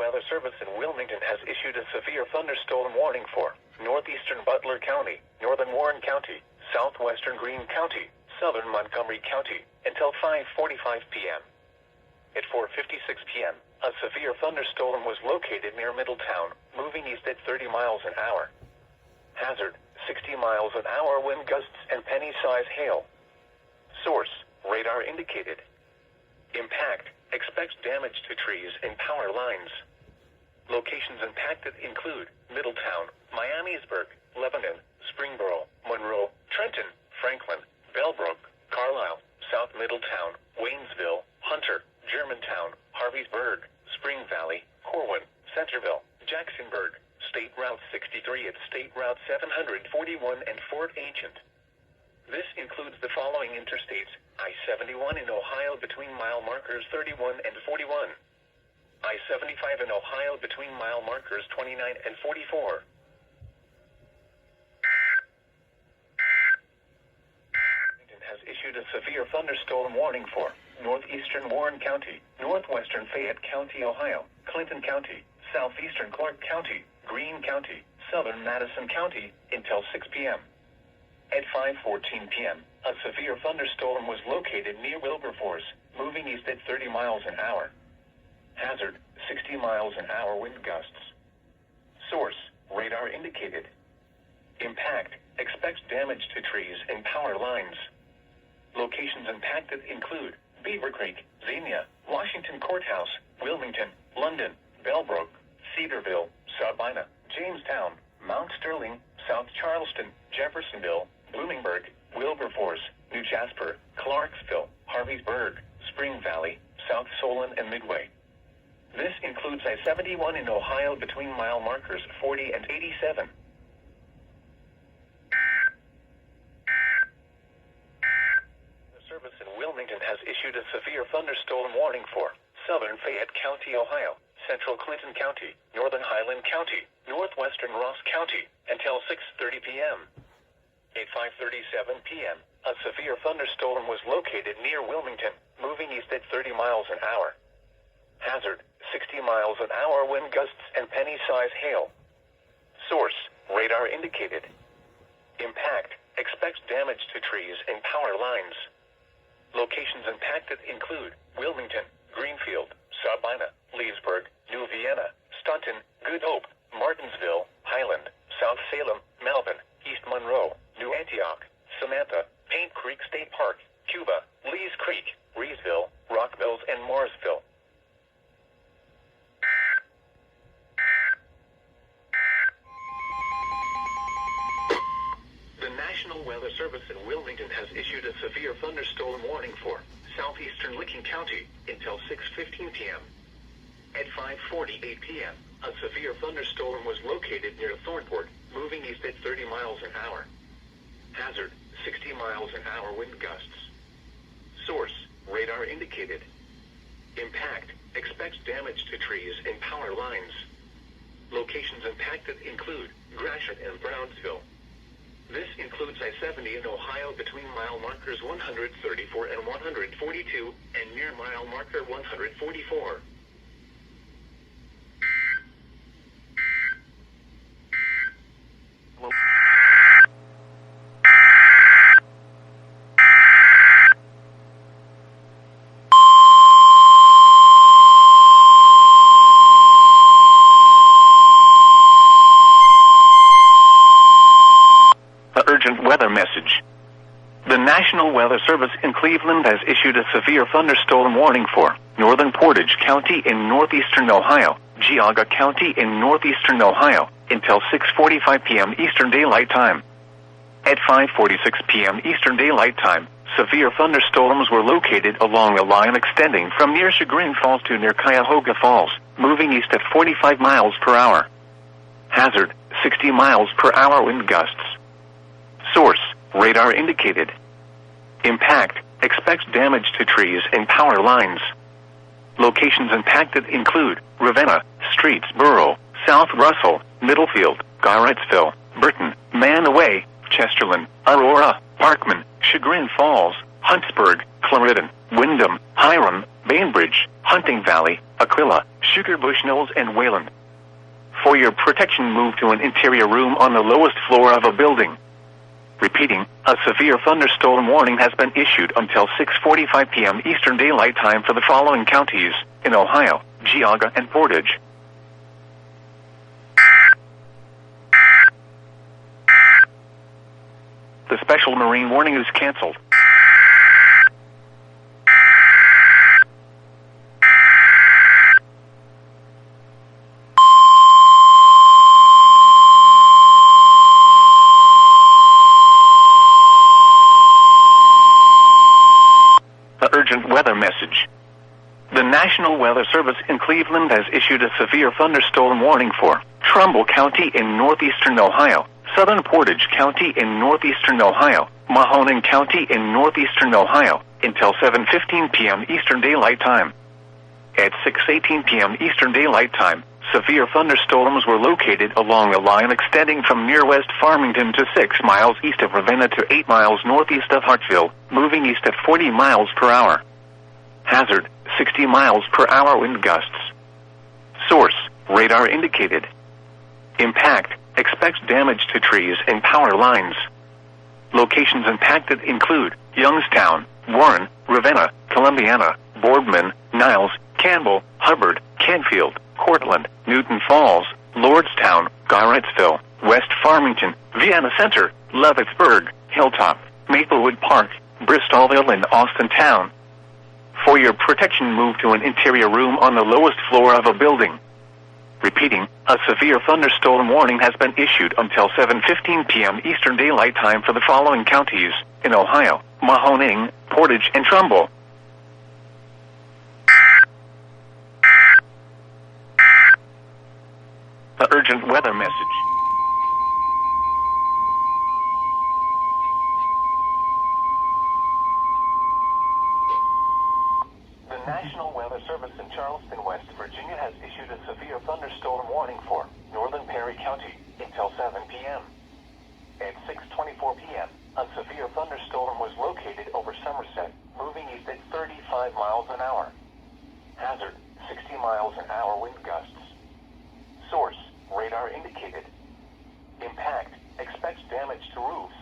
Weather Service in Wilmington has issued a severe thunderstorm warning for northeastern Butler County, northern Warren County, southwestern Greene County, southern Montgomery County, until 5:45 p.m. At 4:56 p.m., a severe thunderstorm was located near Middletown, moving east at 30 miles an hour. Hazard, 60 miles an hour wind gusts and penny-size hail. Source, radar indicated. Impact, expects damage to trees and power lines. Locations impacted include Middletown, Miamisburg, Lebanon, Springboro, Monroe, Trenton, Franklin, Bellbrook, Carlisle, South Middletown, Waynesville, Hunter, Germantown, Harveysburg, Spring Valley, Corwin, Centerville, Jacksonburg, State Route 63 at State Route 741 and Fort Ancient. This includes the following interstates: I-71 in Ohio between mile markers 31 and 41. I-75 in Ohio between mile markers 29 and 44. Has issued a severe thunderstorm warning for northeastern Warren County, northwestern Fayette County, Ohio, Clinton County, southeastern Clark County, Greene County, southern Madison County, until 6 p.m. At 5:14 p.m., a severe thunderstorm was located near Wilberforce, moving east at 30 miles an hour. Hazard, 60 miles an hour wind gusts. Source, radar indicated. Impact, expects damage to trees and power lines. Locations impacted include Beaver Creek, Xenia, Washington Courthouse, Wilmington, London, Bellbrook, Cedarville, Sabina, Jamestown, Mount Sterling, South Charleston, Jeffersonville, Bloomingburg, Wilberforce, New Jasper, Clarksville, Harveysburg, Spring Valley, South Solon, and Midway. This includes I-71 in Ohio between mile markers 40 and 87. The service in Wilmington has issued a severe thunderstorm warning for southern Fayette County, Ohio, central Clinton County, northern Highland County, northwestern Ross County, until 6:30 p.m. At 5:37 p.m., a severe thunderstorm was located near Wilmington, moving east at 30 miles an hour. Hazard, 60 miles an hour wind gusts and penny-size hail. Source, radar indicated. Impact, expects damage to trees and power lines. Locations impacted include Wilmington, Greenfield, Sabina, Leesburg, New Vienna, Staunton, Good Hope, Martinsville, Highland, South Salem, Melvin, East Monroe, New Antioch, Samantha, Paint Creek State Park, Cuba, Lees Creek, Reesville, Rockville, and Morrisville. The National Weather Service in Wilmington has issued a severe thunderstorm warning for southeastern Licking County until 6:15 p.m. At 5:48 p.m., a severe thunderstorm was located near Thornport, moving east at 30 miles an hour. Hazard, 60 miles an hour wind gusts. Source, radar indicated. Impact, expects damage to trees and power lines. Locations impacted include Gratiot and Brownsville. This includes I-70 in Ohio between mile markers 134 and 142, and near mile marker 144. Urgent weather message. The National Weather Service in Cleveland has issued a severe thunderstorm warning for northern Portage County in northeastern Ohio, Geauga County in northeastern Ohio, until 6:45 p.m. Eastern Daylight Time. At 5:46 p.m. Eastern Daylight Time, severe thunderstorms were located along a line extending from near Chagrin Falls to near Cuyahoga Falls, moving east at 45 miles per hour. Hazard, 60 miles per hour wind gusts. Source, radar indicated. Impact, expects damage to trees and power lines. Locations impacted include Ravenna, Streetsboro, South Russell, Middlefield, Garrettsville, Burton, Manaway, Chesterland, Aurora, Parkman, Chagrin Falls, Huntsburg, Clarendon, Windham, Hiram, Bainbridge, Hunting Valley, Aquila, Sugarbush Knolls, and Wayland. For your protection, move to an interior room on the lowest floor of a building. Repeating, a severe thunderstorm warning has been issued until 6:45 p.m. Eastern Daylight Time for the following counties in Ohio: Geauga and Portage. The special marine warning is canceled. The urgent weather message. The National Weather Service in Cleveland has issued a severe thunderstorm warning for Trumbull County in northeastern Ohio, Southern Portage County in northeastern Ohio, Mahoning County in northeastern Ohio, until 7:15 p.m. Eastern Daylight Time. At 6:18 p.m. Eastern Daylight Time, severe thunderstorms were located along a line extending from near West Farmington to 6 miles east of Ravenna to 8 miles northeast of Hartsville, moving east at 40 miles per hour. Hazard, 60 miles per hour wind gusts. Source, radar indicated. Impact, expect damage to trees and power lines. Locations impacted include Youngstown, Warren, Ravenna, Columbiana, Boardman, Niles, Campbell, Hubbard, Canfield, Cortland, Newton Falls, Lordstown, Garrettsville, West Farmington, Vienna Center, Leavittsburg, Hilltop, Maplewood Park, Bristolville, and Austintown. For your protection, move to an interior room on the lowest floor of a building. Repeating, a severe thunderstorm warning has been issued until 7:15 p.m. Eastern Daylight Time for the following counties in Ohio: Mahoning, Portage, and Trumbull. The urgent weather message. The National Weather Service in Charleston, West Virginia has issued a severe thunderstorm warning for northern Perry County until 7 p.m. At 6:24 p.m., a severe thunderstorm was located over Somerset, moving east at 35 miles an hour. Hazard, 60 miles an hour wind gusts. Source, radar indicated. Impact, expect damage to roofs,